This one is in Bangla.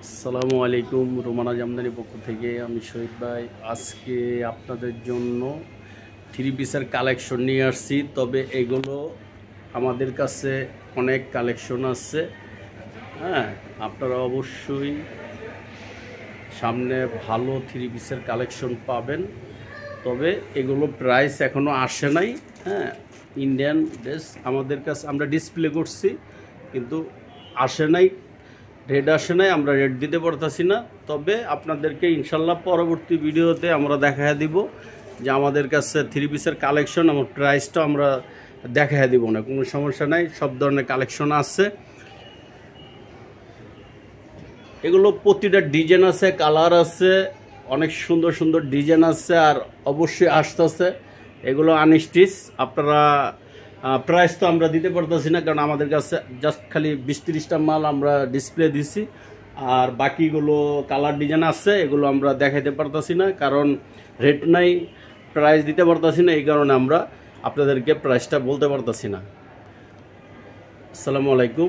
আসসালামু আলাইকুম। রোমানা জামদানি পক্ষ থেকে আমি শহীদ ভাই। আজকে আপনাদের জন্য থ্রি পিসের কালেকশন নিয়ে আসছি। তবে এগুলো আমাদের কাছে অনেক কালেকশন আছে। হ্যাঁ, আপনারা অবশ্যই সামনে ভালো থ্রি পিসের কালেকশন পাবেন। তবে এগুলো প্রাইস এখনও আসে নাই। হ্যাঁ, ইন্ডিয়ান ড্রেস আমাদের কাছে আমরা ডিসপ্লে করছি, কিন্তু আসে নাই, রেড আসে নাই, আমরা রেড দিতে পারতাছি না। তবে আপনাদেরকে ইনশাল্লাহ পরবর্তী ভিডিওতে আমরা দেখা দিব যে আমাদের কাছে থ্রি পিসের কালেকশন, আমার প্রাইসটা আমরা দেখা দিব না, কোনো সমস্যা নাই, সব ধরনের কালেকশন আছে। এগুলো প্রতিটা ডিজাইন আছে, কালার আছে, অনেক সুন্দর সুন্দর ডিজাইন আছে, আর অবশ্যই আসতেছে। এগুলো আনস্টিচ, আপনারা প্রাইস তো আমরা দিতে পারতেছি না, কারণ আমাদের কাছে জাস্ট খালি 20-30টা মাল আমরা ডিসপ্লে দিছি, আর বাকিগুলো কালার ডিজাইন আছে, এগুলো আমরা দেখাইতে পারতেছি না, কারণ রেট নাই, প্রাইস দিতে পারতেছি না, এই কারণে আমরা আপনাদেরকে প্রাইসটা বলতে পারতেছি না। আসসালামু আলাইকুম।